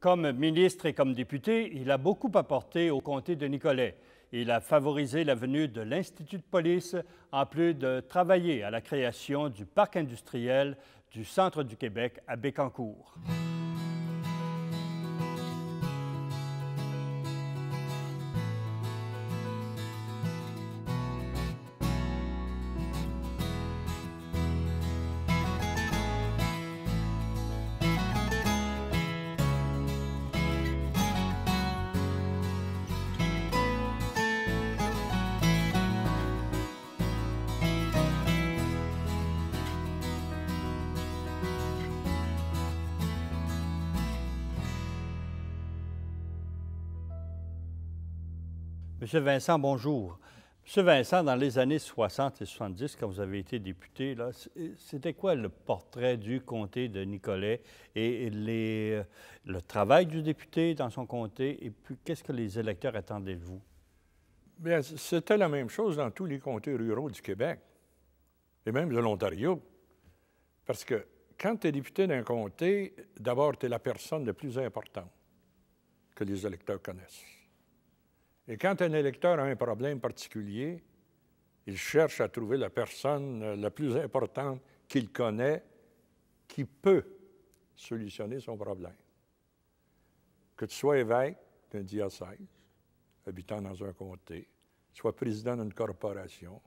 Comme ministre et comme député, il a beaucoup apporté au comté de Nicolet. Il a favorisé la venue de l'Institut de police, en plus de travailler à la création du parc industriel du centre du Québec à Bécancour. Monsieur Vincent, bonjour. Monsieur Vincent, dans les années 60 et 70, quand vous avez été député, c'était quoi le portrait du comté de Nicolet et le travail du député dans son comté? Et puis, qu'est-ce que les électeurs attendaient de vous? Bien, c'était la même chose dans tous les comtés ruraux du Québec et même de l'Ontario. Parce que quand tu es député d'un comté, d'abord, tu es la personne la plus importante que les électeurs connaissent. Et quand un électeur a un problème particulier, il cherche à trouver la personne la plus importante qu'il connaît qui peut solutionner son problème. Que tu sois évêque d'un diocèse, habitant dans un comté, sois président d'une corporation,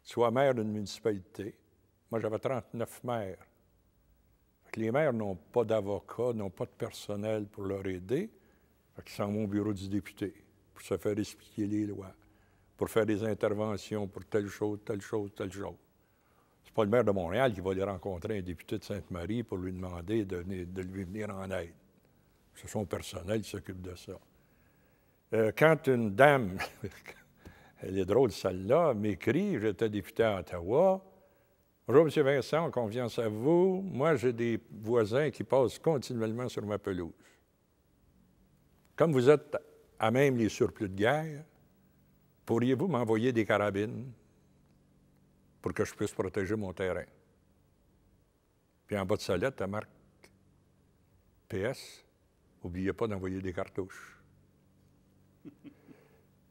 sois maire d'une municipalité. Moi, j'avais 39 maires. Les maires n'ont pas d'avocat, n'ont pas de personnel pour leur aider. Ils s'en vont au bureau du député pour se faire expliquer les lois, pour faire des interventions pour telle chose, telle chose, telle chose. C'est pas le maire de Montréal qui va aller rencontrer un député de Sainte-Marie pour lui demander de lui venir en aide. C'est son personnel qui s'occupe de ça. Quand une dame, elle est drôle celle-là, m'écrit, j'étais député à Ottawa, « Bonjour, M. Vincent, confiance à vous. Moi, j'ai des voisins qui passent continuellement sur ma pelouse. Comme vous êtes à même les surplus de guerre, pourriez-vous m'envoyer des carabines pour que je puisse protéger mon terrain? » Puis en bas de sa lettre, elle marque « PS, n'oubliez pas d'envoyer des cartouches. »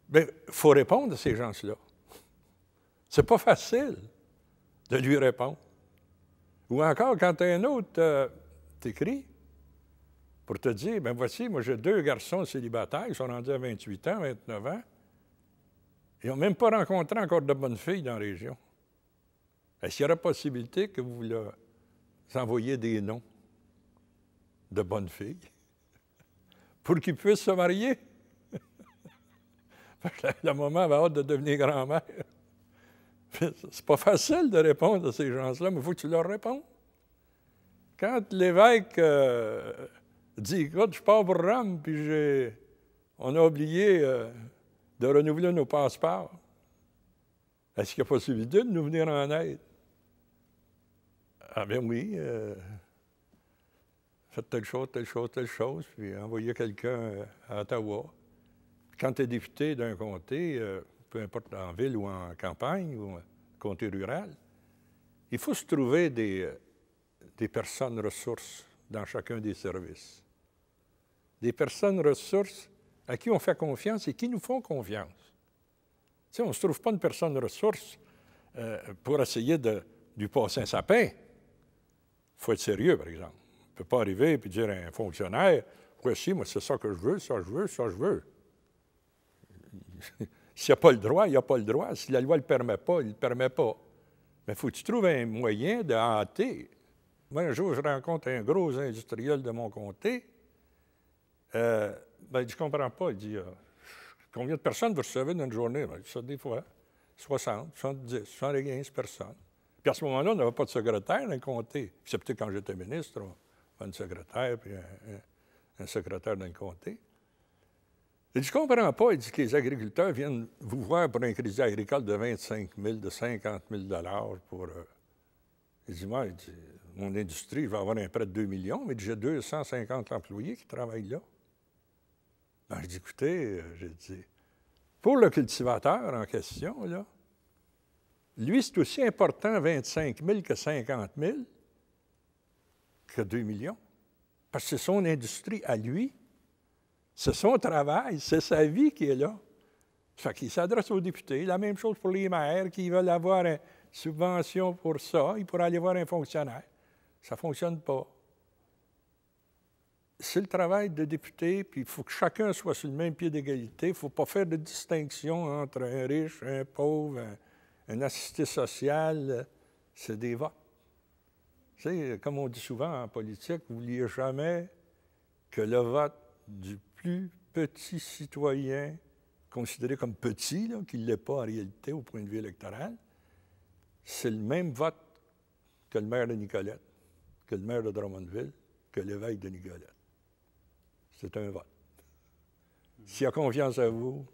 Bien, il faut répondre à ces gens-là. C'est pas facile de lui répondre. Ou encore, quand un autre t'écrit pour te dire, bien voici, moi j'ai 2 garçons célibataires, ils sont rendus à 28 ans, 29 ans, ils n'ont même pas rencontré encore de bonnes filles dans la région. Est-ce qu'il y aurait possibilité que vous leur envoyiez des noms de bonnes filles pour qu'ils puissent se marier? La maman avait hâte de devenir grand-mère. C'est pas facile de répondre à ces gens-là, mais il faut que tu leur répondes. Quand l'évêque dit, écoute, je pars pour Rome, puis on a oublié de renouveler nos passeports, est-ce qu'il y a possibilité de nous venir en aide? Ah bien oui, faites telle chose, telle chose, telle chose, puis envoyez quelqu'un à Ottawa. Quand tu es député d'un comté, peu importe en ville ou en campagne ou en comté rural, il faut se trouver des personnes ressources dans chacun des services. Des personnes ressources à qui on fait confiance et qui nous font confiance. Tu sais, on ne se trouve pas une personne ressource pour essayer de lui passer un sapin. Il faut être sérieux, par exemple. On ne peut pas arriver et dire à un fonctionnaire, « Voici, moi, c'est ça que je veux, ça je veux, ça je veux. » S'il n'y a pas le droit, il n'y a pas le droit. Si la loi ne le permet pas, il ne le permet pas. Mais il faut que tu trouves un moyen de hâter. Moi, un jour, je rencontre un gros industriel de mon comté. Ben, il dit, je ne comprends pas. Il dit, combien de personnes vous recevez dans une journée? Ben, ça, des fois, 60, 70, 75 personnes. Puis à ce moment-là, on n'avait pas de secrétaire dans le comté. Excepté quand j'étais ministre, on avait une secrétaire, puis un secrétaire dans le comté. Il dit, je ne comprends pas. Il dit que les agriculteurs viennent vous voir pour un crédit agricole de 25 000, de 50 000 pour... Il dit, moi, mon industrie, je vais avoir un prêt de 2 millions, mais j'ai 250 employés qui travaillent là. Ben, je dis, écoutez, j'ai dit, pour le cultivateur en question, là, lui, c'est aussi important 25 000 que 50 000 que 2 millions. Parce que c'est son industrie à lui C'est son travail, c'est sa vie qui est là. Fait qu'il s'adresse aux députés. La même chose pour les maires qui veulent avoir une subvention pour ça. Ils pourraient aller voir un fonctionnaire. Ça ne fonctionne pas. C'est le travail de député, puis il faut que chacun soit sur le même pied d'égalité. Il ne faut pas faire de distinction entre un riche, un pauvre, un assisté social. C'est des votes. Tu sais, comme on dit souvent en politique, n'oubliez jamais que le vote du plus petit citoyen, considéré comme petit, là, qu'il ne l'est pas en réalité au point de vue électoral, c'est le même vote que le maire de Nicolette, que le maire de Drummondville, que l'évêque de Nicolette. C'est un vote. S'il a confiance à vous,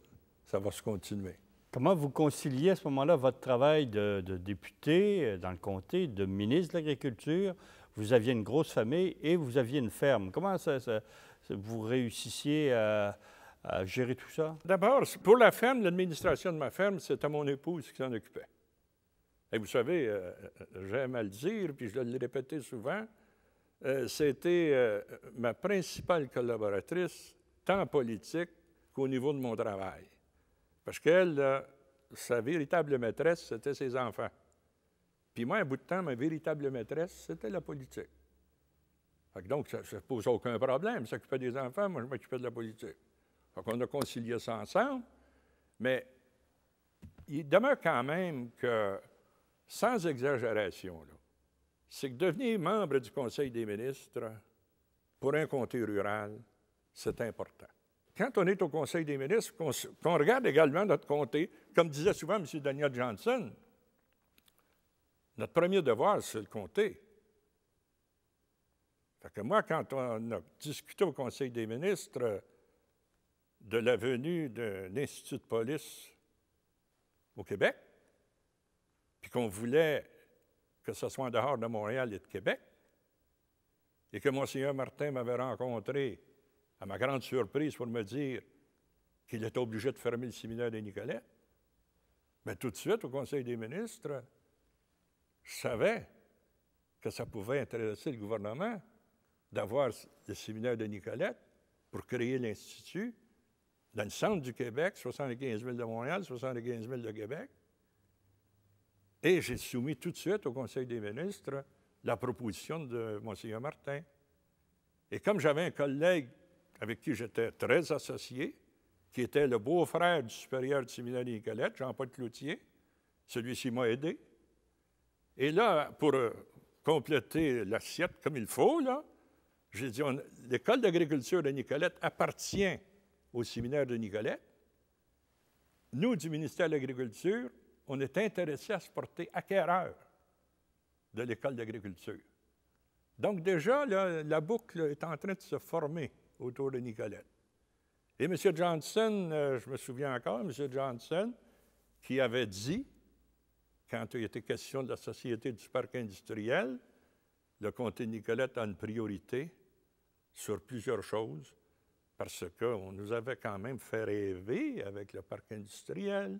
ça va se continuer. Comment vous conciliez à ce moment-là votre travail de député dans le comté, de ministre de l'Agriculture? Vous aviez une grosse famille et vous aviez une ferme. Comment vous réussissiez à gérer tout ça? D'abord, pour la ferme, l'administration de ma ferme, c'était mon épouse qui s'en occupait. Et vous savez, j'aime à le dire, puis je l'ai répété souvent, c'était ma principale collaboratrice, tant en politique qu'au niveau de mon travail. Parce qu'elle, sa véritable maîtresse, c'était ses enfants. Puis moi, un bout de temps, ma véritable maîtresse, c'était la politique. Fait que donc, ça ne pose aucun problème. S'occuper des enfants, moi, je m'occupais de la politique. Fait qu'on a concilié ça ensemble. Mais il demeure quand même que, sans exagération, là, c'est que devenir membre du Conseil des ministres, pour un comté rural, c'est important. Quand on est au Conseil des ministres, qu'on regarde également notre comté, comme disait souvent M. Daniel Johnson, notre premier devoir, c'est le comté. Fait que moi, quand on a discuté au Conseil des ministres de la venue d'un institut de police au Québec, puis qu'on voulait que ce soit en dehors de Montréal et de Québec, et que Monseigneur Martin m'avait rencontré, à ma grande surprise, pour me dire qu'il était obligé de fermer le séminaire de Nicolette, bien, tout de suite, au Conseil des ministres, je savais que ça pouvait intéresser le gouvernement d'avoir le séminaire de Nicolette pour créer l'Institut dans le centre du Québec, 75 000 de Montréal, 75 000 de Québec. Et j'ai soumis tout de suite au Conseil des ministres la proposition de Monseigneur Martin. Et comme j'avais un collègue avec qui j'étais très associé, qui était le beau-frère du supérieur du séminaire de Nicolette, Jean-Paul Cloutier, celui-ci m'a aidé. Et là, pour compléter l'assiette comme il faut, là, j'ai dit, l'école d'agriculture de Nicolette appartient au séminaire de Nicolette. Nous, du ministère de l'Agriculture, on est intéressés à se porter acquéreur de l'école d'agriculture. Donc déjà, là, la boucle est en train de se former autour de Nicolette. Et M. Johnson, je me souviens encore, M. Johnson, qui avait dit, quand il était question de la Société du parc industriel, le comté de Nicolette a une priorité sur plusieurs choses, parce qu'on nous avait quand même fait rêver avec le parc industriel.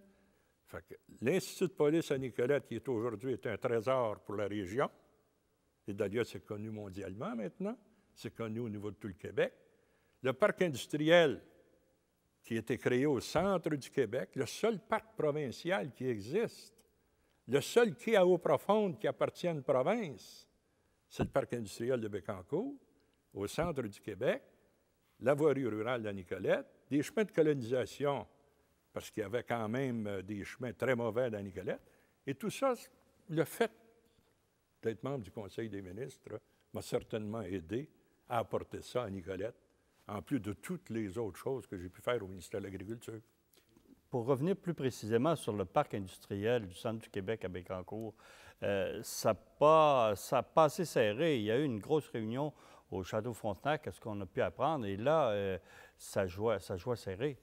Fait que l'Institut de police à Nicolette, qui est aujourd'hui est un trésor pour la région, et d'ailleurs c'est connu mondialement maintenant, c'est connu au niveau de tout le Québec. Le parc industriel, qui a été créé au centre du Québec, le seul parc provincial qui existe, le seul quai à eau profonde qui appartient à une province, c'est le parc industriel de Bécancour, au centre du Québec, la voirie rurale de Nicolette, des chemins de colonisation, parce qu'il y avait quand même des chemins très mauvais dans Nicolette. Et tout ça, le fait d'être membre du Conseil des ministres m'a certainement aidé à apporter ça à Nicolette, en plus de toutes les autres choses que j'ai pu faire au ministère de l'Agriculture. Pour revenir plus précisément sur le parc industriel du centre du Québec à Bécancour, ça n'a pas assez serré. Il y a eu une grosse réunion au Château Frontenac, à ce qu'on a pu apprendre, et là, ça jouait serré.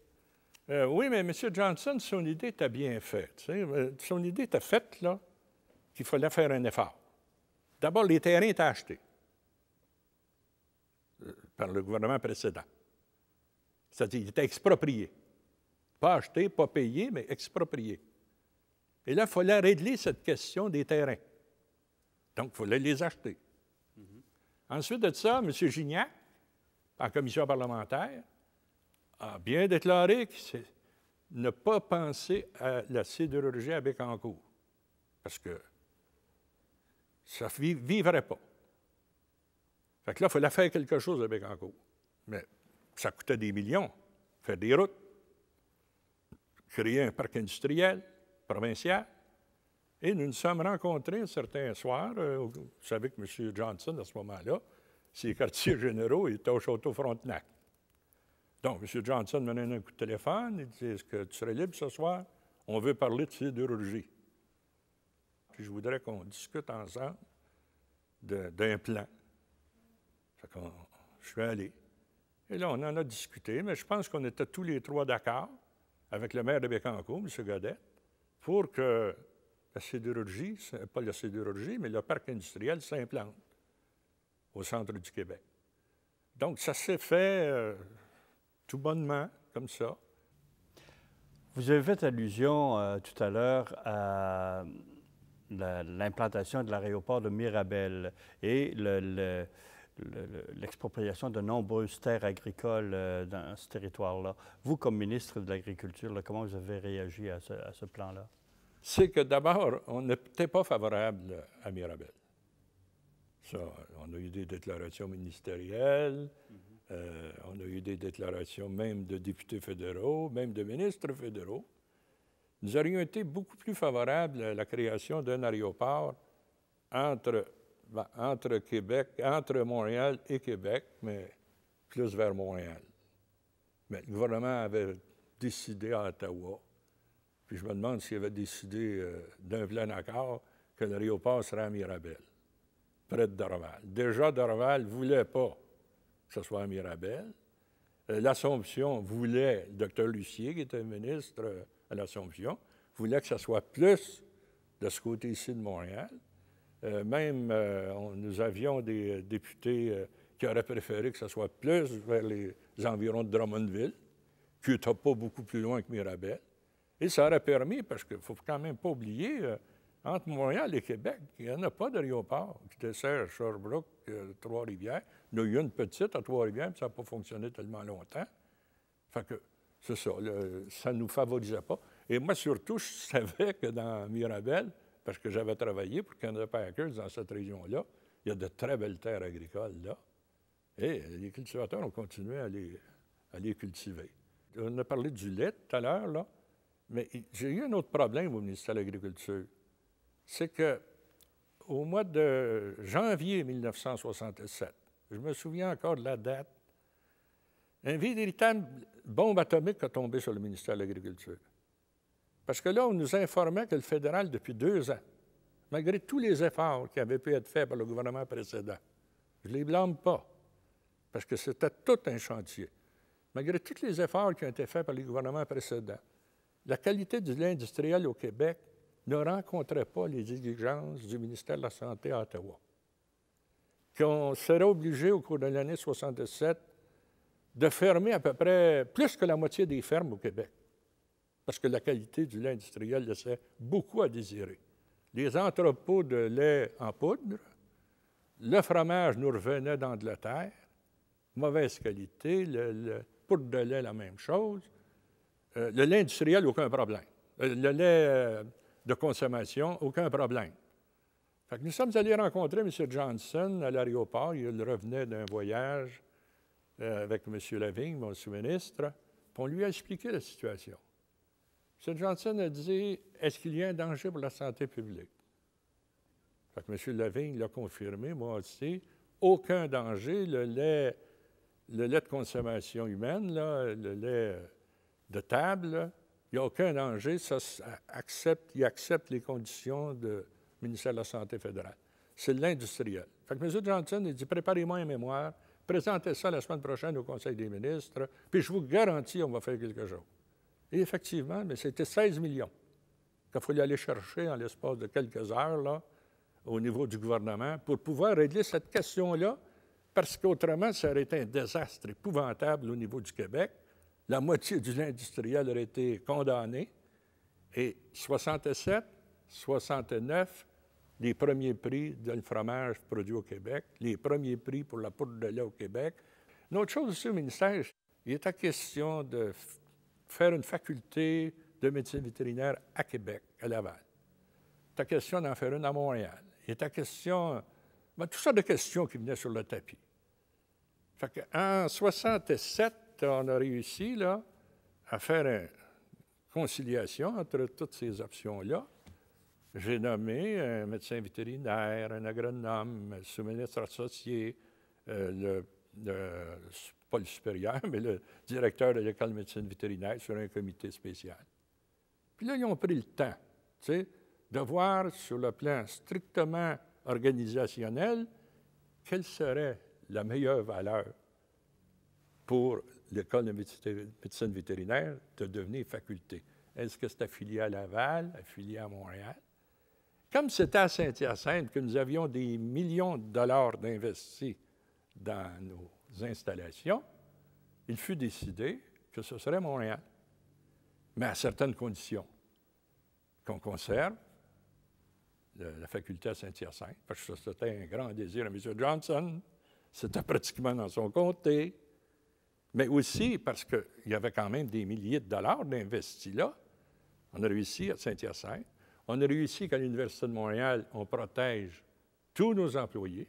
Oui, mais M. Johnson, son idée était bien faite. Son idée était faite, là, qu'il fallait faire un effort. D'abord, les terrains étaient achetés par le gouvernement précédent. C'est-à-dire qu'ils étaient expropriés. Pas achetés, pas payés, mais expropriés. Et là, il fallait régler cette question des terrains. Donc, il fallait les acheter. Mm-hmm. Ensuite de ça, M. Gignac, en commission parlementaire, a bien déclaré que c'est ne pas penser à la sidérurgie à Bécancour, parce que ça ne vivrait pas. Fait que là, il fallait faire quelque chose à Bécancour. Mais ça coûtait des millions, faire des routes, créer un parc industriel provincial. Et nous nous sommes rencontrés un certain soir. Vous savez que M. Johnson, à ce moment-là, ses quartiers généraux, il était au Château Frontenac. Donc, M. Johnson me donne un coup de téléphone. Il dit, est-ce que tu serais libre ce soir? On veut parler de sidérurgie. Puis je voudrais qu'on discute ensemble d'un plan. Fait que je suis allé. Et là, on en a discuté, mais je pense qu'on était tous les trois d'accord avec le maire de Bécancour, M. Godet, pour que la sidérurgie, pas la sidérurgie, mais le parc industriel s'implante au centre du Québec. Donc, ça s'est fait tout bonnement, comme ça. Vous avez fait allusion tout à l'heure à l'implantation de l'aéroport de Mirabel et l'expropriation de nombreuses terres agricoles dans ce territoire-là. Vous, comme ministre de l'Agriculture, comment vous avez réagi à ce plan-là? C'est que d'abord, on n'était pas favorable à Mirabel. Ça, on a eu des déclarations ministérielles, on a eu des déclarations même de députés fédéraux, même de ministres fédéraux. Nous aurions été beaucoup plus favorables à la création d'un aéroport entre Québec, entre Montréal et Québec, mais plus vers Montréal. Mais le gouvernement avait décidé à Ottawa, puis je me demande s'il avait décidé d'un plein accord que l'aéroport serait à Mirabel, près de Dorval. Déjà, Dorval ne voulait pas que ce soit à Mirabel. L'Assomption voulait, le Dr Lucier, qui était ministre à l'Assomption, voulait que ce soit plus de ce côté-ci de Montréal. Nous avions des députés qui auraient préféré que ce soit plus vers les environs de Drummondville, qui n'était pas beaucoup plus loin que Mirabel. Et ça aurait permis, parce qu'il ne faut quand même pas oublier, entre Montréal et Québec, il n'y en a pas d'aéroport qui dessert Sherbrooke, Trois-Rivières. Il y en a eu une petite à Trois-Rivières, mais ça n'a pas fonctionné tellement longtemps. Fait que c'est ça, ça ne nous favorisait pas. Et moi, surtout, je savais que dans Mirabel, parce que j'avais travaillé pour Canada Packers dans cette région-là, il y a de très belles terres agricoles là. Et les cultivateurs ont continué à les cultiver. On a parlé du lait tout à l'heure, là, mais j'ai eu un autre problème au ministère de l'Agriculture. C'est qu'au mois de janvier 1967, je me souviens encore de la date, une véritable bombe atomique a tombé sur le ministère de l'Agriculture. Parce que là, on nous informait que le fédéral, depuis 2 ans, malgré tous les efforts qui avaient pu être faits par le gouvernement précédent, je ne les blâme pas, parce que c'était tout un chantier. Malgré tous les efforts qui ont été faits par les gouvernements précédents, la qualité du lait industriel au Québec ne rencontrait pas les exigences du ministère de la Santé à Ottawa. Qu'on serait obligé, au cours de l'année 67, de fermer à peu près plus que la moitié des fermes au Québec, parce que la qualité du lait industriel laissait beaucoup à désirer. Les entrepôts de lait en poudre, le fromage nous revenait d'Angleterre, mauvaise qualité, le poudre de lait, la même chose. Le lait industriel, aucun problème. Le lait de consommation, aucun problème. Fait que nous sommes allés rencontrer M. Johnson à l'aéroport. Il revenait d'un voyage avec M. Lavigne, mon sous-ministre, puis on lui a expliqué la situation. M. Johnson a dit, est-ce qu'il y a un danger pour la santé publique? Fait que M. Lavigne l'a confirmé, moi aussi, aucun danger. Le lait de consommation humaine, là, le lait de table, là, il n'y a aucun danger. Il accepte les conditions du ministère de la Santé fédérale. C'est l'industriel. Fait que M. Johnson, il dit, préparez-moi un mémoire, présentez ça la semaine prochaine au Conseil des ministres, puis je vous garantis, on va faire quelque chose. Et effectivement, mais c'était 16 millions qu'il fallait aller chercher en l'espace de quelques heures, là, au niveau du gouvernement, pour pouvoir régler cette question-là, parce qu'autrement, ça aurait été un désastre épouvantable au niveau du Québec. La moitié du lait industriel aurait été condamné. Et 67, 69, les premiers prix du fromage produit au Québec, les premiers prix pour la poudre de lait au Québec. Une autre chose aussi au ministère, il était question de faire une faculté de médecine vétérinaire à Québec, à Laval. Il était question d'en faire une à Montréal. Il était question... toutes sortes de questions qui venaient sur le tapis. Fait qu'en 1967, on a réussi là, à faire une conciliation entre toutes ces options-là. J'ai nommé un médecin vétérinaire, un agronome, un sous-ministre associé, pas le supérieur, mais le directeur de l'École de médecine vétérinaire sur un comité spécial. Puis là, ils ont pris le temps, tu sais, de voir sur le plan strictement organisationnel quelle serait la meilleure valeur pour l'École de médecine vétérinaire de devenir faculté. Est-ce que c'est affilié à Laval, affilié à Montréal? Comme c'était à Saint-Hyacinthe que nous avions des millions de dollars d'investis dans nos installations, il fut décidé que ce serait Montréal, mais à certaines conditions. Qu'on conserve la faculté à Saint-Hyacinthe, parce que c'était un grand désir à M. Johnson, c'était pratiquement dans son comté, mais aussi parce qu'il y avait quand même des milliers de dollars d'investis là. On a réussi à Saint-Hyacinthe. On a réussi qu'à l'Université de Montréal, on protège tous nos employés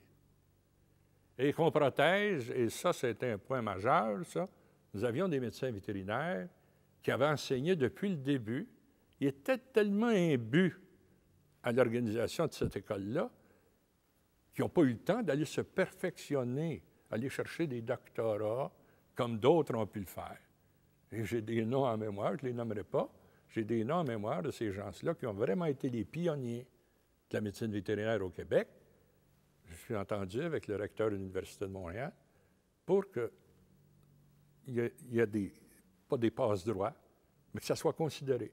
et qu'on protège, et ça, c'était un point majeur, ça, nous avions des médecins vétérinaires qui avaient enseigné depuis le début. Ils étaient tellement imbus à l'organisation de cette école-là qu'ils n'ont pas eu le temps d'aller se perfectionner, aller chercher des doctorats comme d'autres ont pu le faire. Et j'ai des noms en mémoire, je ne les nommerai pas, j'ai des noms en mémoire de ces gens-là qui ont vraiment été les pionniers de la médecine vétérinaire au Québec. Je suis entendu avec le recteur de l'Université de Montréal pour qu'il y ait pas des passe-droits, mais que ça soit considéré.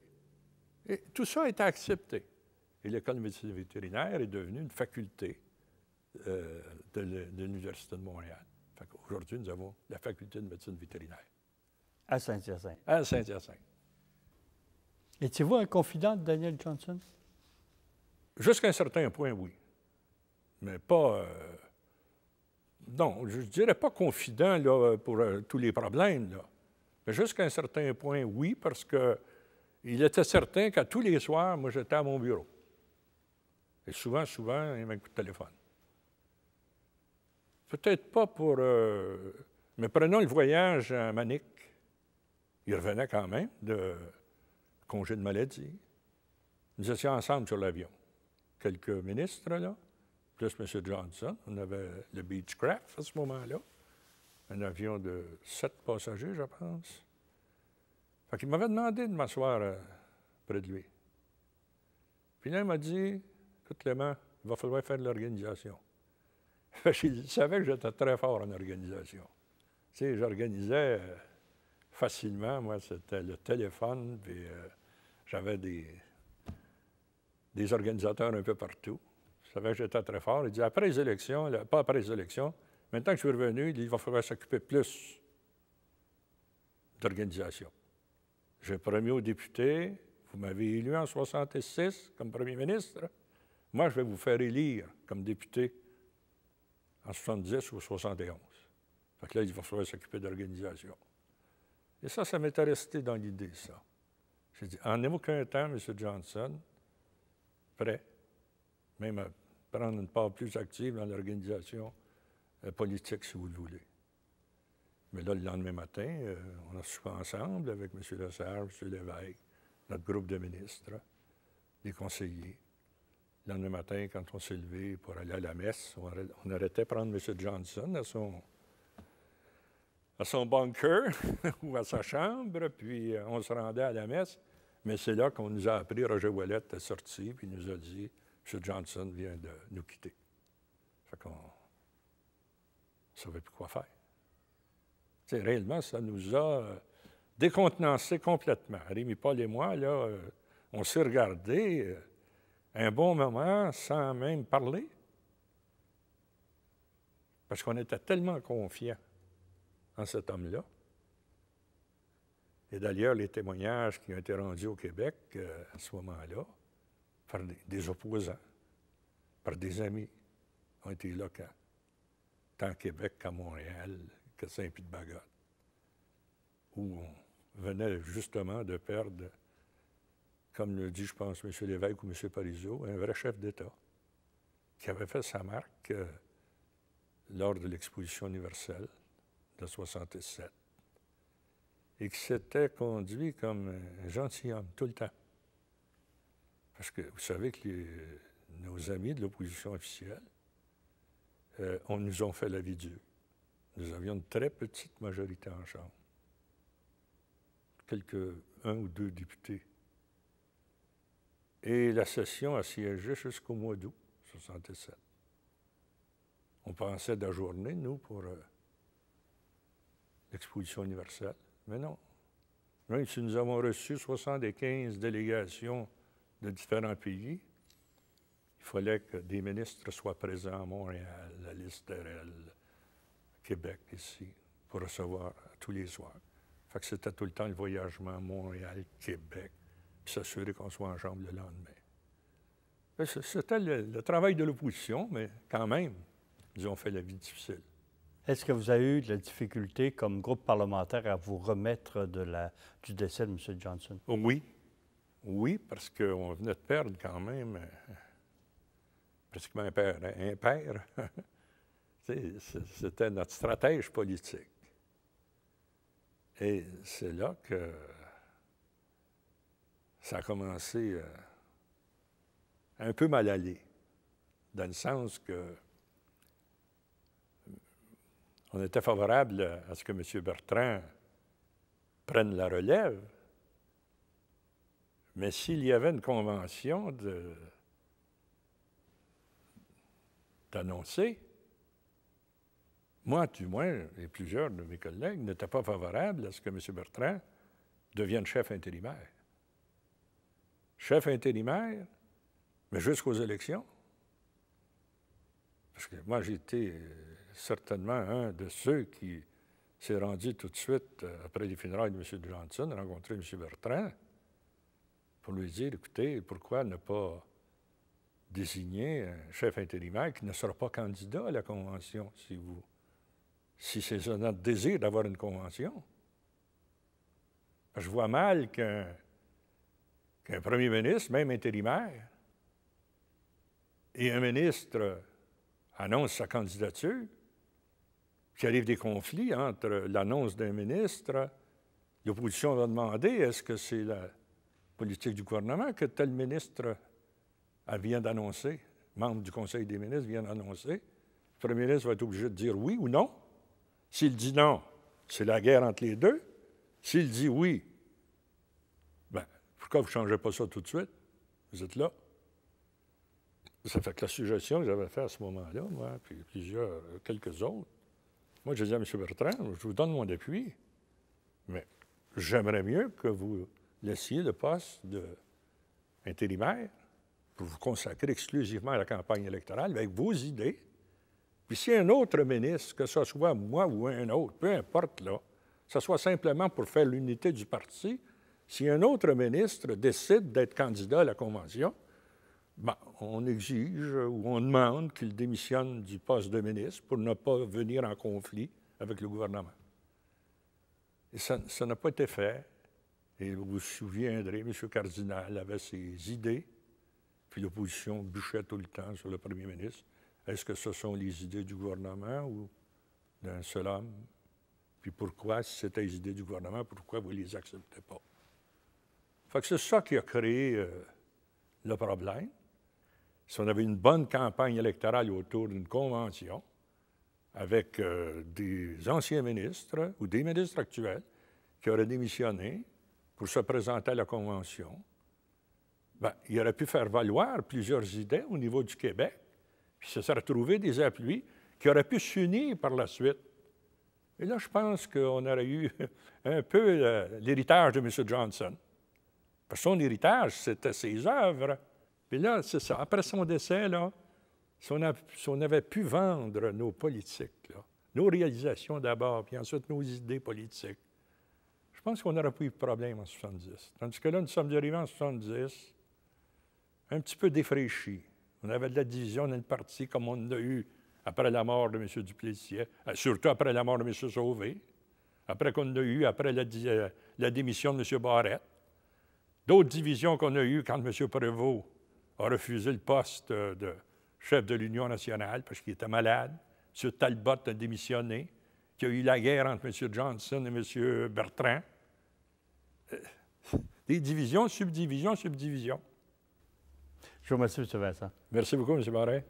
Et tout ça a été accepté. Et l'École de médecine vétérinaire est devenue une faculté de l'Université de Montréal. Aujourd'hui, nous avons la faculté de médecine vétérinaire. À Saint-Hyacinthe. À Saint-Hyacinthe. Étiez-vous un confident de Daniel Johnson? Jusqu'à un certain point, oui. Mais pas... non, je ne dirais pas confident là, pour tous les problèmes, là. Mais jusqu'à un certain point, oui, parce qu'il était certain qu'à tous les soirs, moi, j'étais à mon bureau. Et souvent, il m'a un coup de téléphone. Peut-être pas pour... mais prenons le voyage à Manic. Il revenait quand même de congé de maladie. Nous étions ensemble sur l'avion. Quelques ministres, là, plus M. Johnson. On avait le Beechcraft à ce moment-là. Un avion de 7 passagers, je pense. Fait qu'il m'avait demandé de m'asseoir près de lui. Puis là, il m'a dit, écoute, Clément, il va falloir faire de l'organisation. Je savais que j'étais très fort en organisation. Tu sais, j'organisais facilement. Moi, c'était le téléphone, puis j'avais des organisateurs un peu partout. Je savais que j'étais très fort. Il dit, après les élections, pas après les élections, maintenant que je suis revenu, il dit, il va falloir s'occuper plus d'organisation. J'ai promis aux députés, vous m'avez élu en 1966 comme premier ministre, moi, je vais vous faire élire comme député en 70 ou 71. Fait que là, il va falloir s'occuper d'organisation. Et ça m'était resté dans l'idée, ça. J'ai dit, en aucun temps, M. Johnson, prêt, même à prendre une part plus active dans l'organisation politique, si vous le voulez. Mais là, le lendemain matin, on a soupé ensemble avec M. Lesage, M. Lévesque, notre groupe de ministres, les conseillers. Le lendemain matin, quand on s'est levé pour aller à la messe, on arrêtait prendre M. Johnson à son bunker ou à sa chambre, puis on se rendait à la messe. Mais c'est là qu'on nous a appris, Roger Ouellette est sorti, puis il nous a dit, M. Johnson vient de nous quitter. Fait qu'on ne savait plus quoi faire. T'sais, réellement, ça nous a décontenancés complètement. Rémi Paul et moi, là, on s'est regardés un bon moment sans même parler. Parce qu'on était tellement confiants en cet homme-là. Et d'ailleurs, les témoignages qui ont été rendus au Québec à ce moment-là, par des opposants, par des amis, ont été éloquents, tant à Québec qu'à Montréal, qu'à Saint-Pierre-de-Bagotte. où on venait justement de perdre, comme le dit, je pense, M. Lévesque ou M. Parizeau, un vrai chef d'État qui avait fait sa marque lors de l'exposition universelle de 1967 et qui s'était conduit comme un gentilhomme tout le temps. Parce que vous savez que nos amis de l'opposition officielle nous ont fait la vie dure. Nous avions une très petite majorité en Chambre. Un ou deux députés. Et la session a siégé jusqu'au mois d'août 1967. On pensait d'ajourner, nous, pour l'exposition universelle. Mais non. Même si nous avons reçu 75 délégations de différents pays, il fallait que des ministres soient présents à Montréal, à l'Estérel, Québec, ici, pour recevoir tous les soirs. Fait que c'était tout le temps le voyagement Montréal, Québec, puis s'assurer qu'on soit en Chambre le lendemain. C'était le travail de l'opposition, mais quand même, ils ont fait la vie difficile. Est-ce que vous avez eu de la difficulté comme groupe parlementaire à vous remettre du décès de M. Johnson? Oui. Oui, parce qu'on venait de perdre quand même pratiquement un père. C'était notre stratège politique. Et c'est là que ça a commencé un peu mal aller, dans le sens que on était favorable à ce que M. Bertrand prenne la relève, mais s'il y avait une convention d'annoncer, moi, du moins, et plusieurs de mes collègues n'étaient pas favorables à ce que M. Bertrand devienne chef intérimaire. Chef intérimaire, mais jusqu'aux élections. Parce que moi, j'ai été certainement un de ceux qui s'est rendu tout de suite, après les funérailles de M. Johnson, rencontrer M. Bertrand pour lui dire, écoutez, pourquoi ne pas désigner un chef intérimaire qui ne sera pas candidat à la Convention, si c'est notre désir d'avoir une convention. Je vois mal qu'un premier ministre, même intérimaire, et un ministre annonce sa candidature, qu'il arrive des conflits entre l'annonce d'un ministre, l'opposition va demander, est-ce que c'est la politique du gouvernement que tel ministre vient d'annoncer, membre du Conseil des ministres vient d'annoncer? Le premier ministre va être obligé de dire oui ou non. S'il dit non, c'est la guerre entre les deux. S'il dit oui, bien, pourquoi vous ne changez pas ça tout de suite? Vous êtes là. Ça fait que la suggestion que j'avais faite à ce moment-là, moi, puis quelques autres, moi, je disais à M. Bertrand, je vous donne mon appui, mais j'aimerais mieux que vous laissiez le poste d'intérimaire pour vous consacrer exclusivement à la campagne électorale avec vos idées. Puis si un autre ministre, que ce soit moi ou un autre, peu importe là, que ce soit simplement pour faire l'unité du parti, si un autre ministre décide d'être candidat à la Convention, ben, on exige ou on demande qu'il démissionne du poste de ministre pour ne pas venir en conflit avec le gouvernement. Et ça n'a pas été fait. Et vous vous souviendrez, M. Cardinal avait ses idées, puis l'opposition bûchait tout le temps sur le premier ministre. Est-ce que ce sont les idées du gouvernement ou d'un seul homme? Puis pourquoi, si c'était les idées du gouvernement, pourquoi vous ne les acceptez pas? Fait que c'est ça qui a créé le problème. Si on avait une bonne campagne électorale autour d'une convention avec des anciens ministres ou des ministres actuels qui auraient démissionné pour se présenter à la convention, bien, il aurait pu faire valoir plusieurs idées au niveau du Québec, puis ça serait trouvé des appuis qui auraient pu s'unir par la suite. Et là, je pense qu'on aurait eu un peu l'héritage de M. Johnson. Parce que son héritage, c'était ses œuvres. Puis là, c'est ça. Après son décès, là, si on avait pu vendre nos politiques, là, nos réalisations d'abord, puis ensuite nos idées politiques, je pense qu'on n'aurait pas eu de problème en 70. Tandis que là, nous sommes arrivés en 70, un petit peu défraîchis. On avait de la division dans le parti, comme on l'a eu après la mort de M. Duplessis, surtout après la mort de M. Sauvé. après qu'on a eu, après la démission de M. Barrette. D'autres divisions qu'on a eues quand M. Prévost a refusé le poste de chef de l'Union nationale parce qu'il était malade. M. Talbot a démissionné. Qu'il y a eu la guerre entre M. Johnson et M. Bertrand. Des divisions, subdivisions, subdivisions. Je vous remercie, M. Vincent. Merci beaucoup, M. Barret.